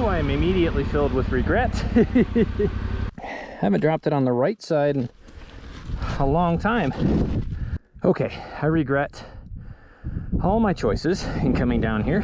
I am immediately filled with regret. Haven't dropped it on the right side in a long time. Okay, I regret all my choices in coming down here.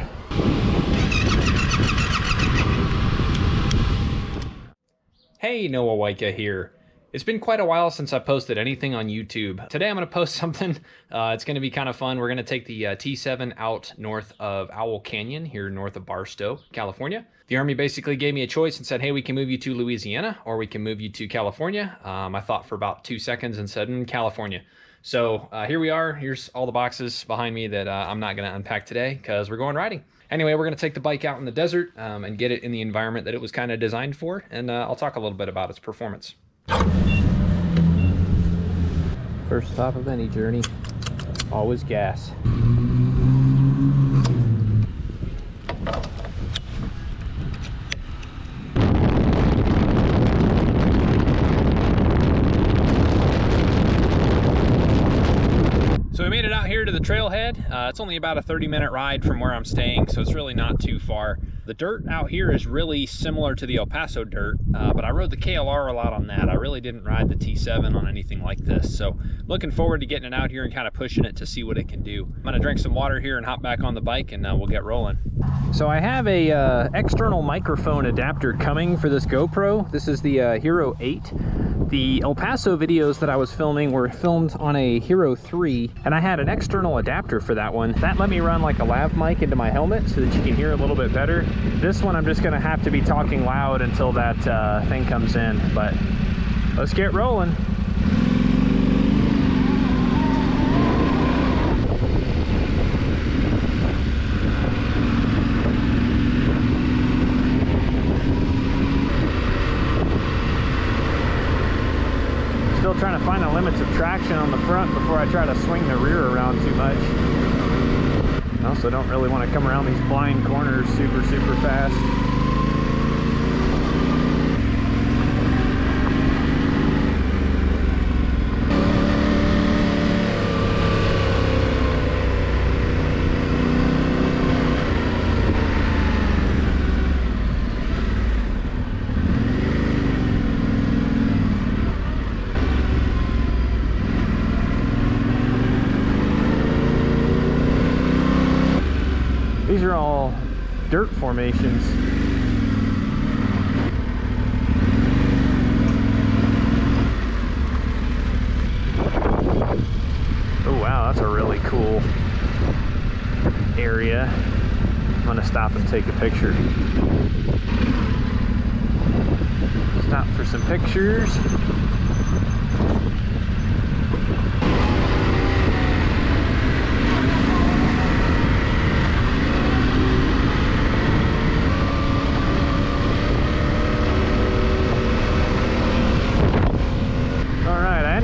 Hey, Noah Waika here. It's been quite a while since I posted anything on YouTube. Today I'm going to post something. It's going to be kind of fun. We're going to take the T7 out north of Owl Canyon, here north of Barstow, California. The Army basically gave me a choice and said, hey, we can move you to Louisiana or we can move you to California. I thought for about 2 seconds and said, California. So here we are. Here's all the boxes behind me that I'm not going to unpack today because we're going riding. Anyway, we're going to take the bike out in the desert and get it in the environment that it was kind of designed for. And I'll talk a little bit about its performance. First stop of any journey, always gas. So we made it out here to the trailhead. It's only about a 30-minute ride from where I'm staying, so it's really not too far. The dirt out here is really similar to the El Paso dirt, but I rode the KLR a lot on that. I really didn't ride the T7 on anything like this. So looking forward to getting it out here and kind of pushing it to see what it can do. I'm gonna drink some water here and hop back on the bike and we'll get rolling. So I have a external microphone adapter coming for this GoPro. This is the Hero 8. The El Paso videos that I was filming were filmed on a Hero 3, and I had an external adapter for that one. That let me run like a lav mic into my helmet so that you can hear a little bit better. This one I'm just gonna have to be talking loud until that thing comes in, but let's get rolling. Still trying to find the limits of traction on the front before I try to swing the rear around too much. I also don't really want to come around these blind corners super fast. These are all dirt formations. Oh wow, that's a really cool area. I'm gonna stop and take a picture. Stop for some pictures.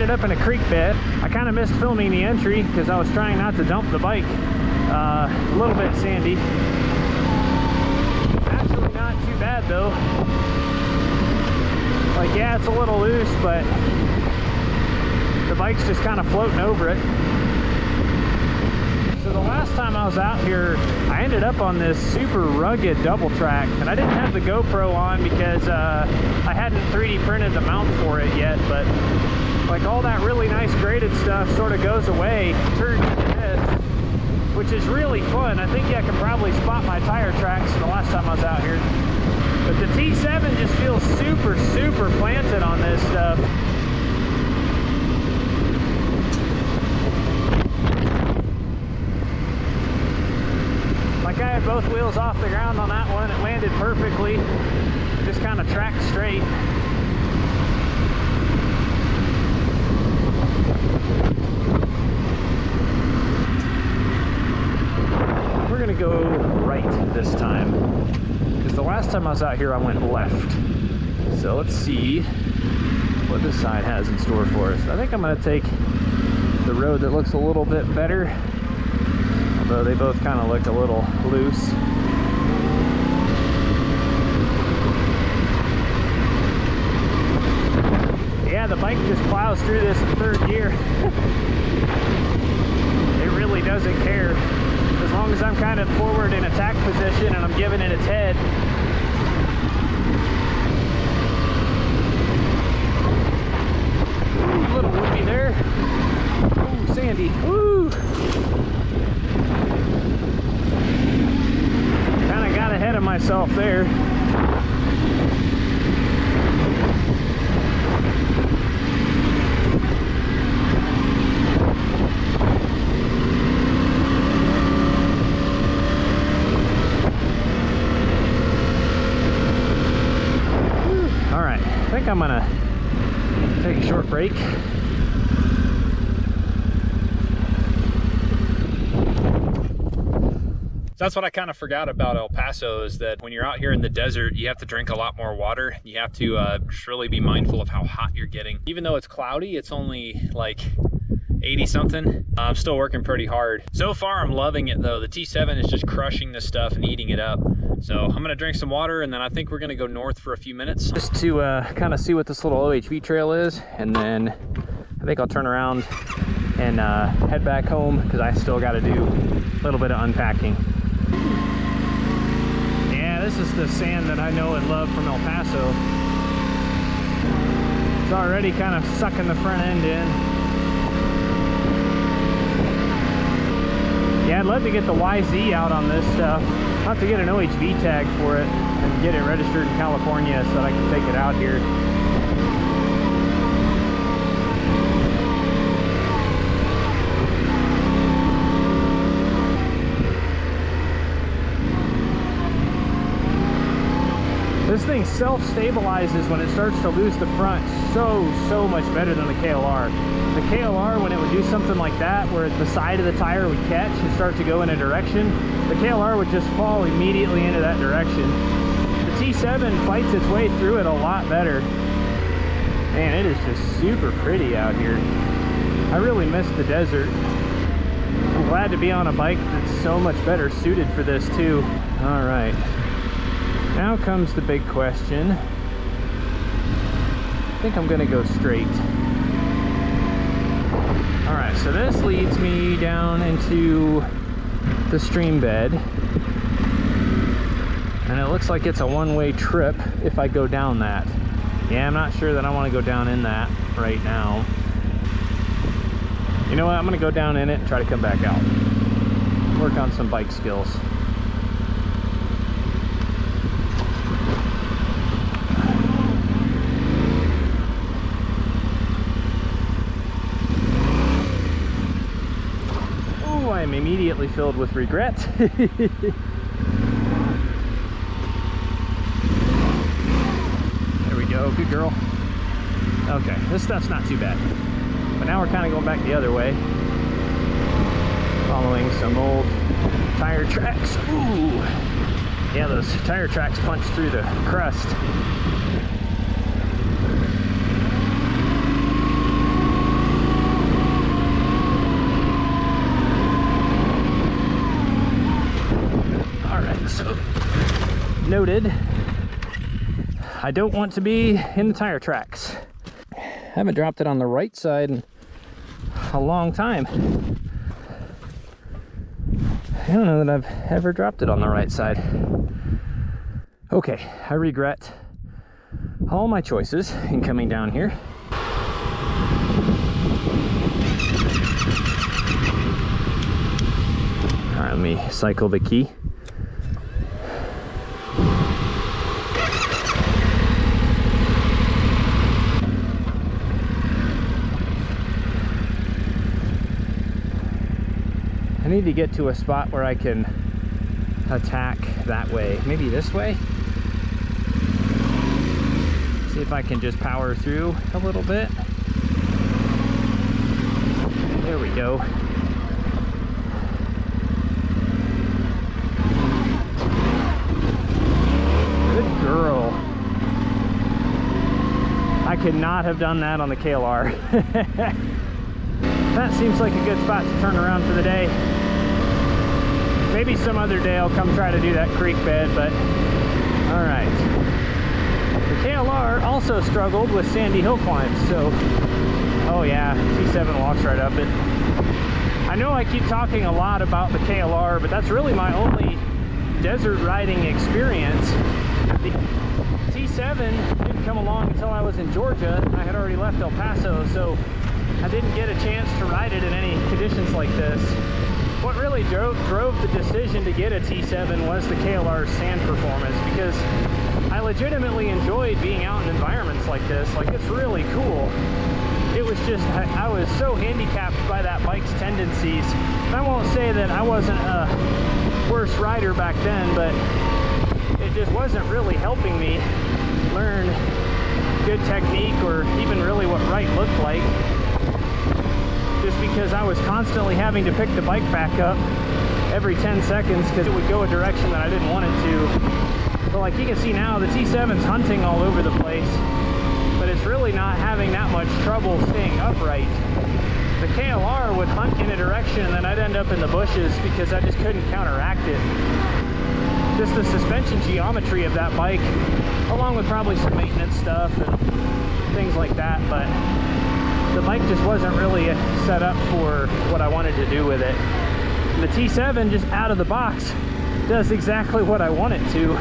Up in a creek bed. I kind of missed filming the entry because I was trying not to dump the bike. A little bit sandy. Actually not too bad though. Like, yeah, it's a little loose, but the bike's just kind of floating over it. So the last time I was out here, I ended up on this super rugged double track, and I didn't have the GoPro on because I hadn't 3D printed the mount for it yet, but like all that really nice graded stuff sort of goes away, turns into this, which is really fun. I think I can probably spot my tire tracks the last time I was out here. But the T7 just feels super planted on this stuff. Like I had both wheels off the ground on that one. It landed perfectly. Just kind of tracked straight. We're gonna go right this time, because the last time I was out here I went left. So let's see what this side has in store for us. I think I'm gonna take the road that looks a little bit better, although they both kind of look a little loose. Yeah, the bike just plows through this in third gear. It really doesn't care. As long as I'm kind of forward in attack position and I'm giving it its head, right there. Ooh, sandy. Woo! Kind of got ahead of myself there. All right, I think I'm gonna take a short break. That's what I kind of forgot about El Paso, is that when you're out here in the desert, you have to drink a lot more water. You have to just really be mindful of how hot you're getting. Even though it's cloudy, it's only like 80 something. I'm still working pretty hard. So far, I'm loving it though. The T7 is just crushing this stuff and eating it up. So I'm gonna drink some water, and then I think we're gonna go north for a few minutes just to kind of see what this little OHV trail is. And then I think I'll turn around and head back home, because I still got to do a little bit of unpacking. Yeah, this is the sand that I know and love from El Paso. It's already kind of sucking the front end in. Yeah, I'd love to get the YZ out on this stuff. I'll have to get an OHV tag for it and get it registered in California so that I can take it out here. This thing self-stabilizes when it starts to lose the front so much better than the KLR. The KLR, when it would do something like that, where the side of the tire would catch and start to go in a direction, the KLR would just fall immediately into that direction. The T7 fights its way through it a lot better. Man, it is just super pretty out here. I really miss the desert. I'm glad to be on a bike that's so much better suited for this too. All right. Now comes the big question. I think I'm gonna go straight. All right, so this leads me down into the stream bed. And it looks like it's a one-way trip if I go down that. Yeah, I'm not sure that I wanna go down in that right now. You know what, I'm gonna go down in it and try to come back out. Work on some bike skills. I'm immediately filled with regret. There we go, good girl. Okay, this stuff's not too bad. But now we're kind of going back the other way. Following some old tire tracks. Ooh! Yeah, those tire tracks punch through the crust. So, noted, I don't want to be in the tire tracks. I haven't dropped it on the right side in a long time. I don't know that I've ever dropped it on the right side. Okay, I regret all my choices in coming down here. All right, let me cycle the key. I need to get to a spot where I can attack that way. Maybe this way? See if I can just power through a little bit. There we go. Good girl. I could not have done that on the KLR. That seems like a good spot to turn around for the day. Maybe some other day I'll come try to do that creek bed, but all right. The KLR also struggled with sandy hill climbs, so, oh yeah, T7 walks right up it. I know I keep talking a lot about the KLR, but that's really my only desert riding experience. The T7 didn't come along until I was in Georgia. I had already left El Paso, so I didn't get a chance to ride it in any conditions like this. What really drove the decision to get a T7 was the KLR's sand performance, because I legitimately enjoyed being out in environments like this. Like, it's really cool. It was just, I was so handicapped by that bike's tendencies. And I won't say that I wasn't a worse rider back then, but it just wasn't really helping me learn good technique or even really what right looked like. Just because I was constantly having to pick the bike back up every 10 seconds because it would go a direction that I didn't want it to. So like you can see now, the T7's hunting all over the place, but it's really not having that much trouble staying upright. The KLR would hunt in a direction and then I'd end up in the bushes because I just couldn't counteract it. Just the suspension geometry of that bike, along with probably some maintenance stuff and things like that, but the bike just wasn't really set up for what I wanted to do with it. The T7, just out of the box, does exactly what I want it to.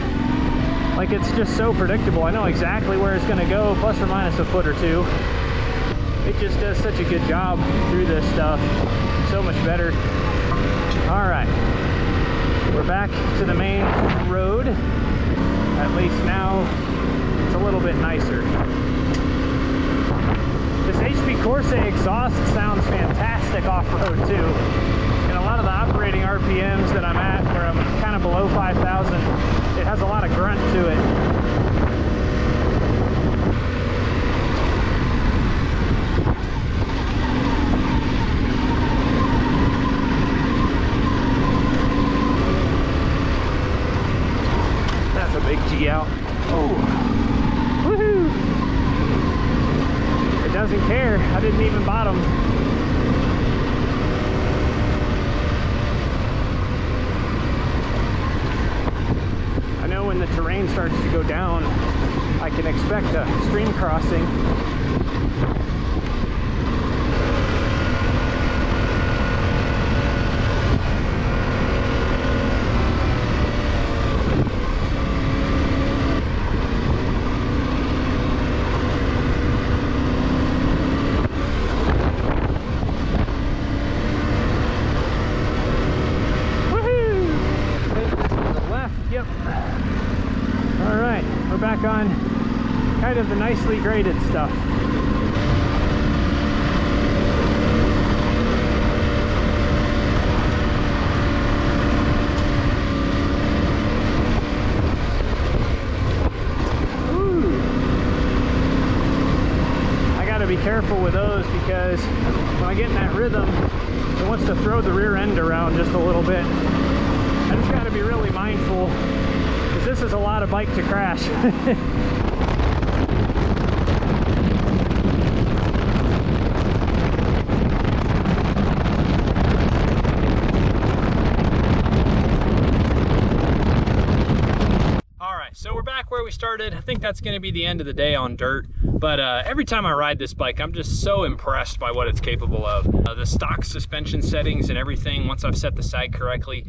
Like, it's just so predictable. I know exactly where it's gonna go, plus or minus a foot or two. It just does such a good job through this stuff. So much better. All right, we're back to the main road. At least now it's a little bit nicer. This HP Corsair exhaust sounds fantastic off-road too. And a lot of the operating RPMs that I'm at, where I'm kind of below 5,000, it has a lot of grunt to it. That's a big G out. Oh, woohoo! Doesn't care. I didn't even bottom. I know when the terrain starts to go down, I can expect a stream crossing. Back on kind of the nicely graded stuff. Ooh. I gotta be careful with those because when I get in that rhythm, it wants to throw the rear end around just a little bit. I just gotta be really mindful. This is a lot of bike to crash. All right, so we're back where we started. I think that's going to be the end of the day on dirt. But every time I ride this bike, I'm just so impressed by what it's capable of. The stock suspension settings and everything, once I've set the sag correctly,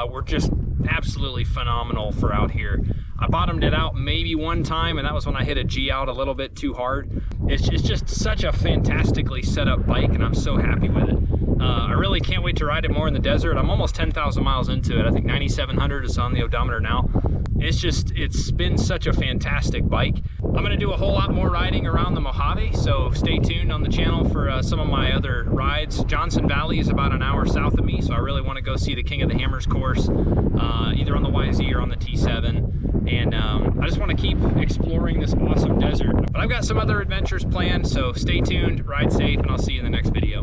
were just absolutely phenomenal for out here. I bottomed it out maybe one time, and that was when I hit a G out a little bit too hard. It's just such a fantastically set up bike, and I'm so happy with it. I really can't wait to ride it more in the desert. I'm almost 10,000 miles into it. I think 9,700 is on the odometer now. It's been such a fantastic bike. I'm gonna do a whole lot more riding around the Mojave, so stay tuned on the channel for some of my other rides. Johnson Valley is about an hour south of me, so I really want to go see the King of the Hammers course, either on the YZ or on the T7. And I just want to keep exploring this awesome desert. But I've got some other adventures planned, so stay tuned, ride safe, and I'll see you in the next video.